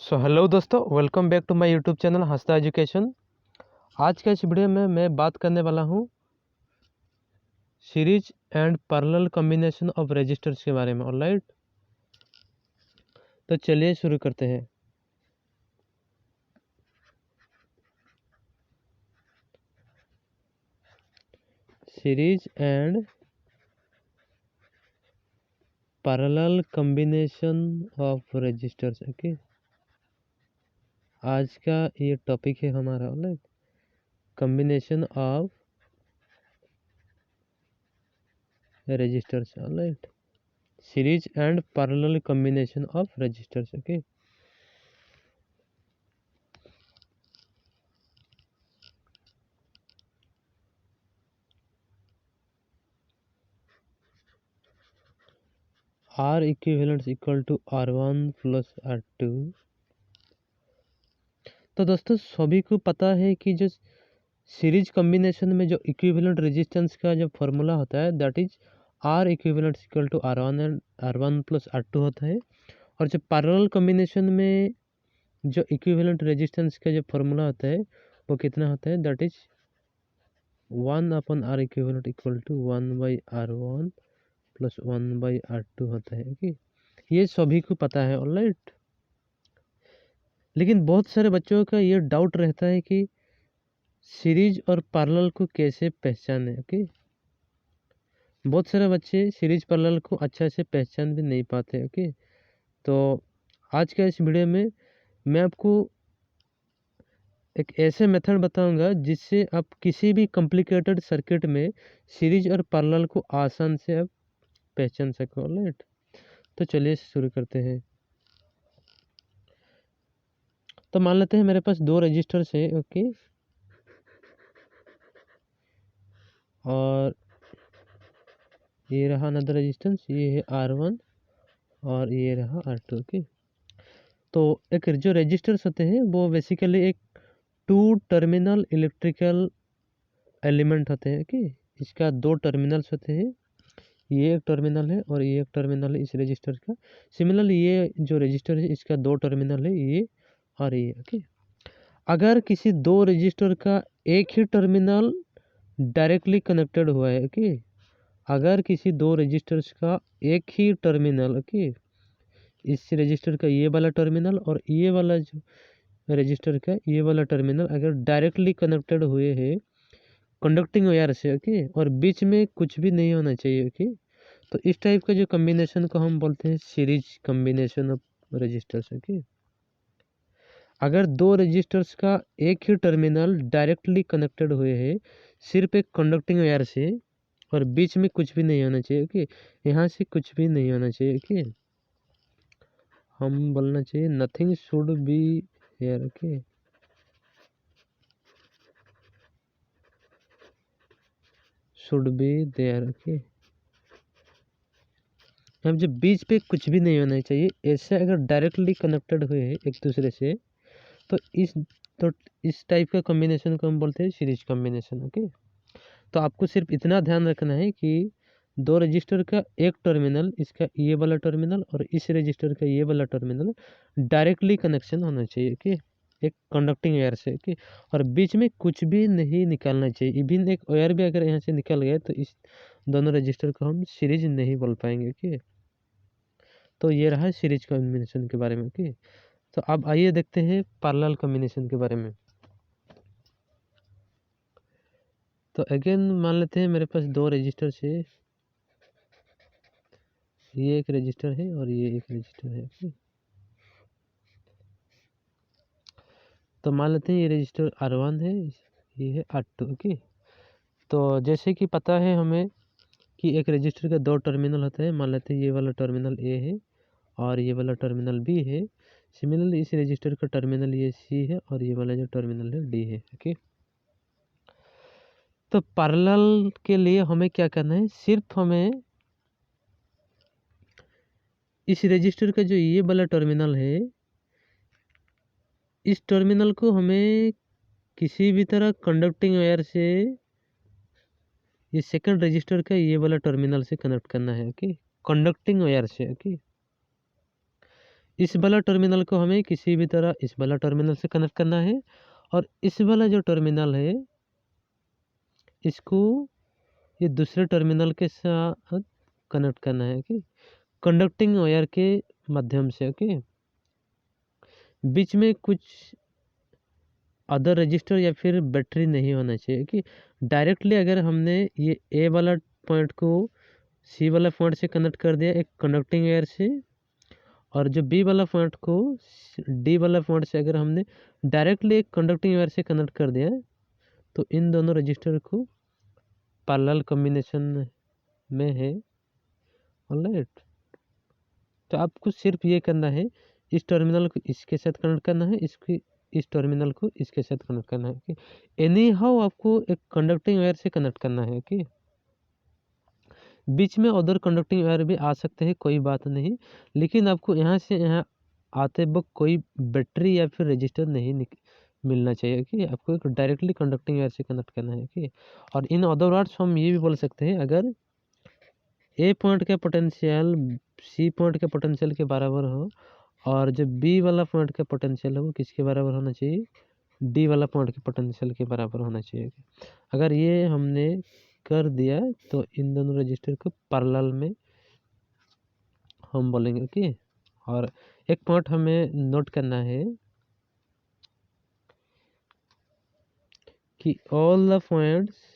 सो hello दोस्तों, welcome back to my YouTube channel Hansta education. आज के इस वीडियो में मैं बात करने वाला हूँ series and parallel combination of registers के बारे में। ऑलराइट, तो चलिए शुरू करते हैं। Series and parallel combination of registers. Okay, आज का ये टॉपिक है हमारा। Alright, combination of registers. Alright, series and parallel combination of registers. Okay, R equivalent equal to R1 plus R2। तो दोस्तों सभी को पता है कि जो सीरीज कॉम्बिनेशन में जो इक्विवेलेंट रेजिस्टेंस का जो फॉर्मूला होता है that is R equivalent equal to R1 and R1 plus R2 होता है। और जो पैरेलल कॉम्बिनेशन में जो इक्विवेलेंट रेजिस्टेंस का जो फॉर्मूला होता है वो कितना होता है that is 1/R equivalent equal to 1/R1 plus 1/R2 होता है। ओके, ये सभी को पता है। ऑलराइट, लेकिन बहुत सारे बच्चों का ये डाउट रहता है कि सीरीज और पैरेलल को कैसे पहचाने। ओके, बहुत सारे बच्चे सीरीज पैरेलल को अच्छा से पहचान भी नहीं पाते। ओके, तो आज का इस वीडियो में मैं आपको एक ऐसे मेथड बताऊंगा जिससे आप किसी भी कॉम्प्लिकेटेड सर्किट में सीरीज और पैरेलल को आसान से आप पहचान सको। ऑलराइट, तो चलिए शुरू करते हैं। तो मान लेते हैं मेरे पास दो रजिस्टर्स है। ओके, और ये रहा अनदर रेजिस्टेंस, ये है R1 और ये रहा R2। ओके, तो एक जो रजिस्टर्स होते हैं वो बेसिकली एक टू टर्मिनल इलेक्ट्रिकल एलिमेंट होते हैं। ओके, इसका दो टर्मिनल्स होते हैं, ये एक टर्मिनल है और ये एक टर्मिनल है इस रजिस्टर का। सिमिलरली ये जो रजिस्टर है इसका दो टर्मिनल है, ये और ये। ओके, अगर किसी दो रजिस्टर का एक ही टर्मिनल डायरेक्टली कनेक्टेड हुआ है। ओके, अगर किसी दो रजिस्टर्स का एक ही टर्मिनल, ओके, इस रजिस्टर का ये वाला टर्मिनल और ये वाला जो रजिस्टर का ये वाला टर्मिनल अगर डायरेक्टली कनेक्टेड हुए हैं कंडक्टिंग वायर से। ओके, और बीच में कुछ भी नहीं होना चाहिए। ओके, तो इस टाइप का जो कॉम्बिनेशन को हम बोलते हैं series combination of registers. Okay, अगर दो रजिस्टर्स का एक ही टर्मिनल डायरेक्टली कनेक्टेड हुए हैं सिर्फ एक कंडक्टिंग वायर से और बीच में कुछ भी नहीं होना चाहिए। ओके, यहाँ से कुछ भी नहीं होना चाहिए। ओके, हम बोलना चाहिए nothing should be here. Okay, should be there. Okay, अब जब बीच पे कुछ भी नहीं होना चाहिए, ऐसे अगर डायरेक्टली कनेक्टेड हुए हैं एक दूसरे से तो तो इस टाइप का कॉम्बिनेशन को हम बोलते हैं सीरीज कॉम्बिनेशन। ओके, तो आपको सिर्फ इतना ध्यान रखना है कि दो रजिस्टर का एक टर्मिनल, इसका ये वाला टर्मिनल और इस रजिस्टर का ये वाला टर्मिनल डायरेक्टली कनेक्शन होना चाहिए। ओके, एक कंडक्टिंग वायर से। ओके, और बीच में कुछ भी नहीं निकालना चाहिए। इवन एक वायर भी अगर यहाँ से निकल गया तो इस दोनों रजिस्टर को हम सीरीज नहीं बोल पाएंगे। ओके, तो ये रहा सीरीज कॉम्बिनेशन के बारे में। ओके, तो अब आइए देखते हैं पैरेलल कॉम्बिनेशन के बारे में। तो अगेन मान लेते हैं मेरे पास दो रजिस्टर है, ये एक रजिस्टर है और ये एक रजिस्टर है। ओके, तो मान लेते हैं ये रजिस्टर R1 है, ये है R2। ओके, तो जैसे कि पता है हमें कि एक रजिस्टर का दो टर्मिनल होता है। मान लेते हैं ये वाला टर्मिनल A है और ये वाला टर्मिनल B है। सिमिलरली इस रजिस्टर का टर्मिनल ये C है और ये वाला जो टर्मिनल है D है। ओके, तो पैरेलल के लिए हमें क्या करना है, सिर्फ हमें इस रजिस्टर का जो ये वाला टर्मिनल है इस टर्मिनल को हमें किसी भी तरह कंडक्टिंग वायर से ये सेकंड रजिस्टर का ये वाला टर्मिनल से कनेक्ट करना है। ओके, कंडक्टिंग वायर से। ओके, इस वाला टर्मिनल को हमें किसी भी तरह इस वाला टर्मिनल से कनेक्ट करना है, और इस वाला जो टर्मिनल है इसको ये दूसरे टर्मिनल के साथ कनेक्ट करना है कि कंडक्टिंग वायर के माध्यम से। ओके, बीच में कुछ अदर रजिस्टर या फिर बैटरी नहीं होना चाहिए कि डायरेक्टली अगर हमने ये ए वाला पॉइंट को सी वाला पॉइंट से कनेक्ट कर दिया एक कंडक्टिंग वायर से, और जो बी वाला पॉइंट को डी वाला पॉइंट से अगर हमने डायरेक्टली एक कंडक्टिंग वायर से कनेक्ट कर दिया, तो इन दोनों रजिस्टर को पैरेलल कॉम्बिनेशन में है। ऑलराइट, तो आपको सिर्फ ये करना है, इस टर्मिनल को इसके साथ कनेक्ट करना है, इस टर्मिनल को इसके साथ कनेक्ट करना है कि एनी हाउ आपको एक कंडक्टिंग वायर से कनेक्ट करना है कि बीच में अदर कंडक्टिंग वायर भी आ सकते हैं, कोई बात नहीं, लेकिन आपको यहाँ से यहाँ आते वक्त कोई बैटरी या फिर रजिस्टर नहीं मिलना चाहिए कि आपको एक डायरेक्टली कंडक्टिंग वायर से कनेक्ट करना है कि। और इन अदर वर्ड्स हम ये भी बोल सकते हैं, अगर ए पॉइंट का पोटेंशियल सी पॉइंट के पोटेंशियल के बराबर हो, और जो बी वाला पॉइंट का पोटेंशियल है वो किसके बराबर होना चाहिए, डी वाला पॉइंट के पोटेंशियल के बराबर होना चाहिए। अगर ये हमने कर दिया तो इन दोनों रजिस्टर को पैरेलल में हम बोलेंगे। ओके, और एक पॉइंट हमें नोट करना है कि all the points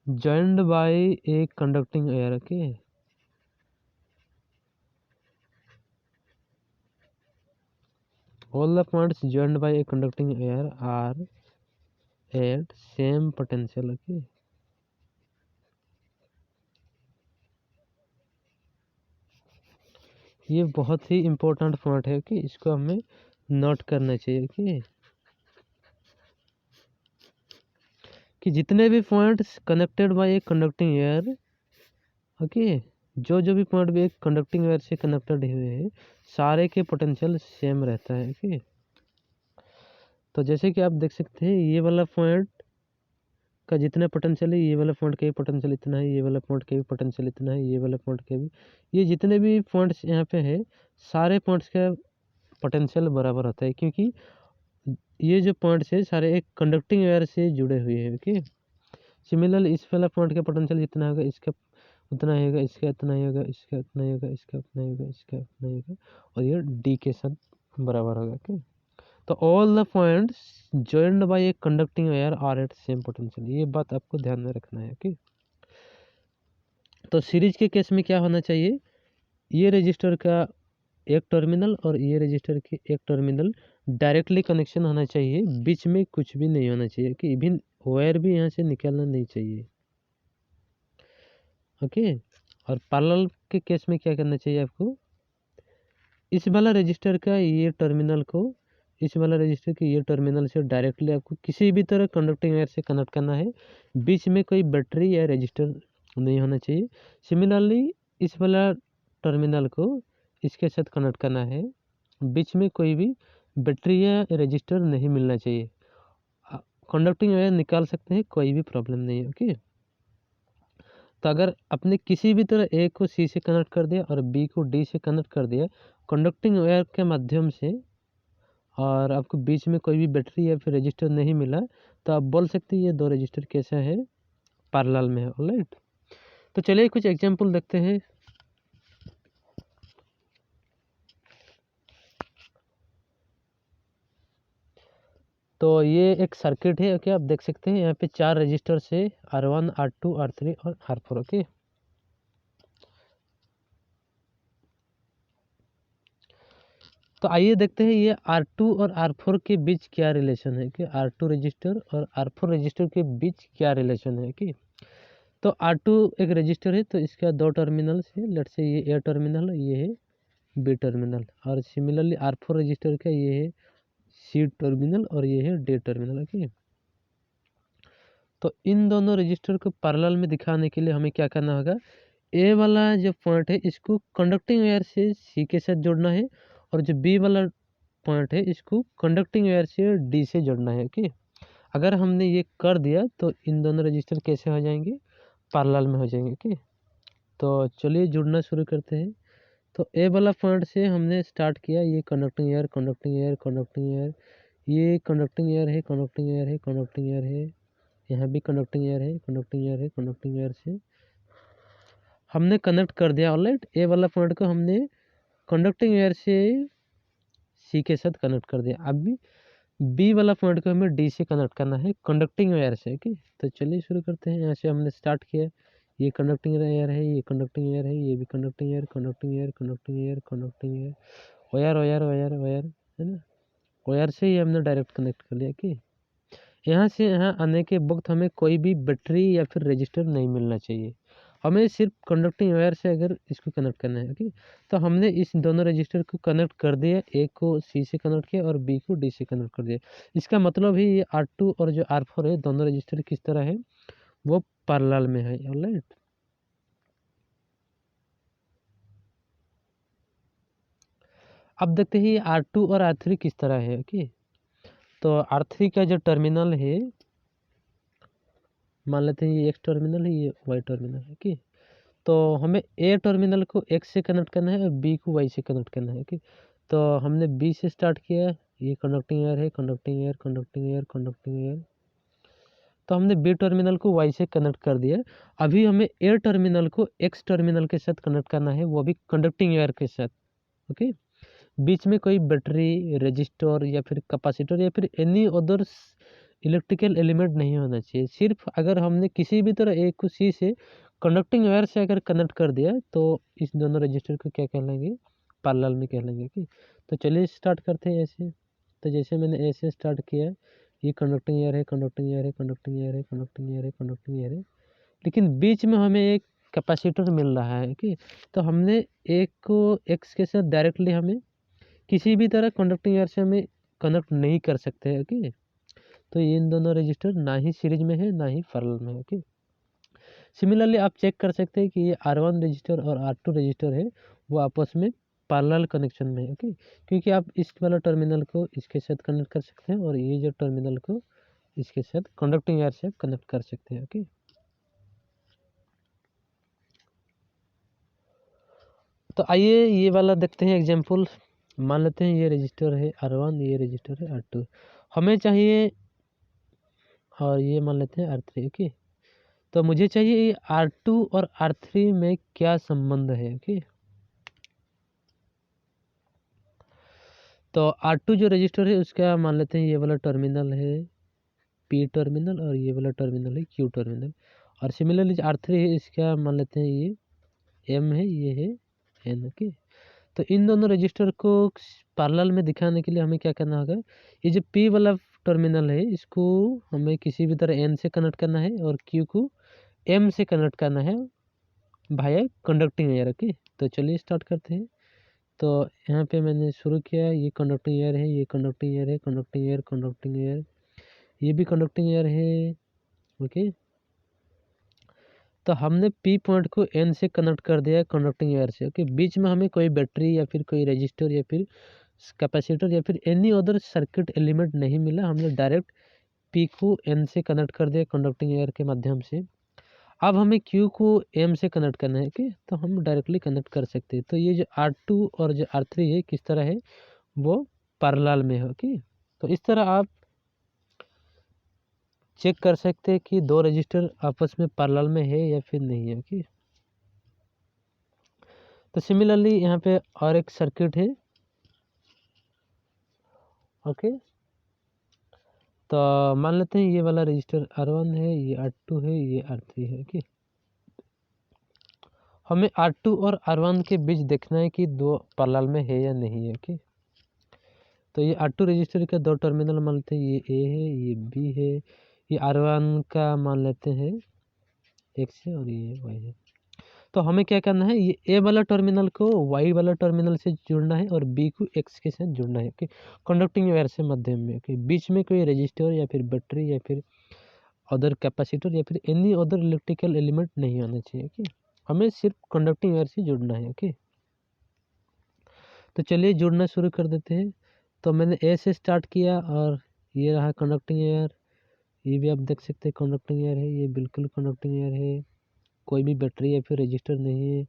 joined by a conducting wire. Okay, all the points joined by a conducting wire are at same potential. Okay, ये बहुत ही इम्पोर्टेंट पॉइंट है कि इसको हमें नोट करना चाहिए कि जितने भी पॉइंट्स कनेक्टेड बाय एक कंडक्टिंग वायर, ओके, जो भी पॉइंट भी एक कंडक्टिंग वायर से कनेक्टेड हुए हैं सारे के पोटेंशियल सेम रहता है। ओके, तो जैसे कि आप देख सकते हैं ये वाला पॉइंट का जितना पोटेंशियल है, ये वाला पॉइंट का भी पोटेंशियल इतना है, ये वाला पॉइंट का भी पोटेंशियल इतना है, ये वाला पॉइंट का भी, ये जितने भी पॉइंट्स यहाँ पे है सारे पॉइंट्स का पोटेंशियल बराबर होता है, क्योंकि ये जो पॉइंट्स है सारे एक कंडक्टिंग वायर से जुड़े हुए हैं। ओके, सिमिलरली इस वाला पॉइंट का पोटेंशियल जितना होगा इसका उतना ही होगा, इसका इतना ही होगा, इसका उतना ही होगा, इसका उतना ही होगा, इसका उतना ही होगा, और ये डी के साथ बराबर होगा। ओके, तो all the points joined by a conducting wire are at same potential, ये बात आपको ध्यान में रखना है। ओके, तो सीरीज के केस में क्या होना चाहिए, ये रजिस्टर का एक टर्मिनल और ये रजिस्टर के एक टर्मिनल डायरेक्टली कनेक्शन होना चाहिए, बीच में कुछ भी नहीं होना चाहिए कि इवन वायर भी यहाँ से निकलना नहीं चाहिए। ओके, और पैरेलल के केस में क्या करना चाहिए आपको, इस वाला रजिस्टर का ये टर्मिनल को इस वाला रजिस्टर के ये टर्मिनल से डायरेक्टली आपको किसी भी तरह कंडक्टिंग वायर से कनेक्ट करना है, बीच में कोई बैटरी या रजिस्टर नहीं होना चाहिए। सिमिलरली इस वाला टर्मिनल को इसके साथ कनेक्ट करना है, बीच में कोई भी बैटरी या रजिस्टर नहीं मिलना चाहिए। कंडक्टिंग वायर निकाल सकते हैं, कोई भी प्रॉब्लम नहीं है। ओके, तो अगर आपने किसी भी तरह ए को सी से कनेक्ट कर दिया और बी को डी से कनेक्ट कर दिया कंडक्टिंग वायर के माध्यम से, और आपको बीच में कोई भी बैटरी या फिर रजिस्टर नहीं मिला, तो आप बोल सकते हैं ये दो रजिस्टर कैसा है, पैरेलल में है। ऑलराइट, तो चलिए कुछ एग्जांपल देखते हैं। तो ये एक सर्किट है। ओके, आप देख सकते हैं यहाँ पे 4 रजिस्टर है, R1, R2, R3 और R4। ओके, तो आइए देखते हैं ये R2 और R4 के बीच क्या रिलेशन है कि R2 रजिस्टर और R4 रजिस्टर के बीच क्या रिलेशन है कि, तो R2 एक रजिस्टर है तो इसका 2 टर्मिनल है, लेट से ये ए टर्मिनल है, ये है बी टर्मिनल, और सिमिलरली R4 रजिस्टर का ये है सी टर्मिनल और ये है डी टर्मिनल। ओके, तो इन दोनों रजिस्टर को पैरेलल में दिखाने के लिए हमें क्या करना होगा, ए वाला जो पॉइंट है इसको कंडक्टिंग वायर से सी के साथ जोड़ना है, और जो बी वाला पॉइंट है इसको कंडक्टिंग वायर से डी से जोड़ना है। ओके, अगर हमने ये कर दिया तो इन दोनों रजिस्टर कैसे हो जाएंगे, पैरेलल में हो जाएंगे। ओके, तो चलिए जुड़ना शुरू करते हैं। तो ए वाला पॉइंट से हमने स्टार्ट किया, ये conducting air conducting air conducting air, ये कंडक्टिंग एयर है कंडक्टिंग एयर है कंडक्टिंग एयर है, यहाँ भी कंडक्टिंग एयर है कंडक्टिंग एयर है कंडक्टिंग एयर से हमने कनेक्ट कर दिया। ऑलराइट, ए वाला पॉइंट को हमने कंडक्टिंग एयर से सी के साथ कनेक्ट कर दिया। अब भी बी वाला पॉइंट को हमें डी से कनेक्ट करना है कंडक्टिंग एयर से। ओके, तो चलिए शुरू करते हैं। यहाँ से हमने स्टार्ट किया, ये कंडक्टिंग एयर है, ये कंडक्टिंग एयर है, ये भी conducting air conducting air conducting air conducting air, wire wire wire wire है ना, वायर से ही हमने डायरेक्ट कनेक्ट कर लिया। कि यहाँ से यहाँ आने के वक्त हमें कोई भी बैटरी या फिर रजिस्टर नहीं मिलना चाहिए, हमें सिर्फ कंडक्टिंग वायर से अगर इसको कनेक्ट करना है। ओके, तो हमने इस दोनों रजिस्टर को कनेक्ट कर दिया, एक को सी से कनेक्ट किया और बी को डी से कनेक्ट कर दिया। इसका मतलब ही ये R2 और जो R4 है दोनों रजिस्टर किस तरह है, वो पैरेलल में है। ऑलराइट, अब देखते हैं ये R2 और R3 किस तरह है। ओके, तो R3 का जो टर्मिनल है, मान लेते हैं ये एक्स टर्मिनल है, ये वाई टर्मिनल है। ओके, तो हमें ए टर्मिनल को एक्स से कनेक्ट करना है और बी को वाई से कनेक्ट करना है। ओके, तो हमने बी से स्टार्ट किया, ये कंडक्टिंग एयर है conducting air conducting air conducting air, तो हमने बी टर्मिनल को वाई से कनेक्ट कर दिया। अभी हमें ए टर्मिनल को एक्स टर्मिनल के साथ कनेक्ट करना है, वो भी कंडक्टिंग एयर के साथ। ओके, बीच में कोई बैटरी रजिस्टर या फिर कैपेसिटर या फिर एनी अदर इलेक्ट्रिकल एलिमेंट नहीं होना चाहिए। सिर्फ अगर हमने किसी भी तरह एक को सी से कंडक्टिंग वायर से अगर कनेक्ट कर दिया तो इस दोनों रजिस्टर को क्या कहलाएंगे, पैरेलल में कहलाएंगे। कि तो चलिए स्टार्ट करते हैं ऐसे। तो जैसे मैंने ऐसे स्टार्ट किया, ये कंडक्टिंग एयर है कंडक्टिंग एयर है कंडक्टिंग एयर है कंडक्टिंग एयर है कंडक्टिंग एयर है, लेकिन बीच में हमें एक कैपेसिटर मिल रहा है। कि तो हमने एक को एक्स के साथ डायरेक्टली हमें किसी भी तरह कंडक्टिंग एयर से हमें कनेक्ट नहीं कर सकते हैं। ओके, तो ये इन दोनों रजिस्टर ना ही सीरीज में है ना ही पैरेलल में है। ओके, सिमिलरली आप चेक कर सकते हैं कि ये R1 रजिस्टर और R2 रजिस्टर है वो आपस में पैरेलल कनेक्शन में है। ओके, क्योंकि आप इस वाला टर्मिनल को इसके साथ कनेक्ट कर सकते हैं और ये जो टर्मिनल को इसके साथ कंडक्टिंग एयर से कनेक्ट कर सकते हैं। ओके, तो आइए ये वाला देखते हैं एग्जाम्पल। मान लेते हैं ये रजिस्टर है R1, ये रजिस्टर है R2, हमें चाहिए, और ये मान लेते हैं R3। ओके, तो मुझे चाहिए ये R2 और R3 में क्या संबंध है। ओके, तो R2 जो रजिस्टर है उसका मान लेते हैं ये वाला टर्मिनल है P टर्मिनल और ये वाला टर्मिनल है Q टर्मिनल, और सिमिलरली R3 है इसका मान लेते हैं ये M है, ये है N। ओके, तो इन दोनों रजिस्टर को पैरेलल में दिखाने के लिए हमें क्या करना होगा, ये जो P वाला टर्मिनल है इसको हमें किसी भी तरह N से कनेक्ट करना है और Q को M से कनेक्ट करना है भाया कंडक्टिंग एयर। ओके, तो चलिए स्टार्ट करते हैं। तो यहाँ पे मैंने शुरू किया, ये कंडक्टिंग एयर है, ये कंडक्टिंग एयर है कंडक्टिंग एयर कंडक्टिंग एयर, ये भी कंडक्टिंग एयर है। ओके, तो हमने P पॉइंट को N से कनेक्ट कर दिया कंडक्टिंग एयर से। ओके, बीच में हमें कोई बैटरी या फिर कोई रजिस्टर या फिर कैपेसिटर या फिर एनी अदर सर्किट एलिमेंट नहीं मिला, हमने डायरेक्ट P को N से कनेक्ट कर दिया कंडक्टिंग एयर के माध्यम से। अब हमें Q को M से कनेक्ट करना है। कि तो हम डायरेक्टली कनेक्ट कर सकते हैं। तो ये जो R2 और जो R3 है किस तरह है, वो पैरेलल में है। ओके, तो इस तरह आप चेक कर सकते हैं कि दो रजिस्टर आपस में पैरेलल में है या फिर नहीं है। ओके, तो सिमिलरली यहाँ पे और एक सर्किट है। ओके, तो मान लेते हैं ये वाला रजिस्टर R1 है, ये R2 है, ये R3 है। ओके, हमें R2 और R1 के बीच देखना है कि दो पैरेलल में है या नहीं है। ओके, तो ये R2 रजिस्टर का दो टर्मिनल मान लेते हैं, ये A है ये B है, ये R1 का मान लेते हैं X है और ये Y है। तो हमें क्या करना है, ये A वाला टर्मिनल को Y वाला टर्मिनल से जुड़ना है और B को X के साथ जुड़ना है। ओके, कंडक्टिंग वायर से माध्यम में। ओके, बीच में कोई रजिस्टर या फिर बैटरी या फिर अदर कैपेसिटर या फिर एनी अदर इलेक्ट्रिकल एलिमेंट नहीं होना चाहिए। ओके, हमें सिर्फ कंडक्टिंग वायर से जुड़ना है। ओके, तो चलिए जुड़ना शुरू कर देते हैं। तो मैंने ए से स्टार्ट किया और ये रहा कंडक्टिंग एयर, ये भी आप देख सकते हैं कंडक्टिंग एयर है, ये बिल्कुल कंडक्टिंग एयर है, कोई भी बैटरी या फिर रजिस्टर नहीं है,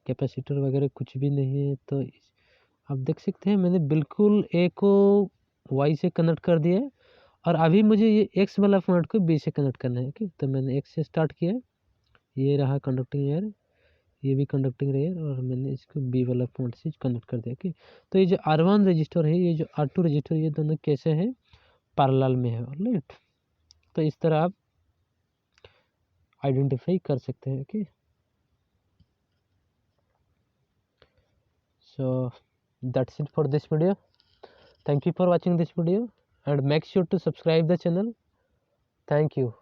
कैपेसिटर वगैरह कुछ भी नहीं है। तो आप देख सकते हैं मैंने बिल्कुल ए को वाई से कनेक्ट कर दिया है और अभी मुझे ये एक्स वाला पॉइंट को बी से कनेक्ट करना है। तो मैंने एक्स से स्टार्ट किया, ये रहा कंडक्टिंग एयर, ये भी कंडक्टिंग एयर और मैंने इसको बी वाला पॉइंट से कनेक्ट कर दिया। तो ये जो R1 रजिस्टर है, ये जो R2 रजिस्टर, ये दोनों कैसे हैं, पैरेलल में है। राइट, तो इस तरह आप आइडेंटिफाई कर सकते हैं। Okay, so that's it for this video. Thank you for watching this video and make sure to subscribe the channel. Thank you.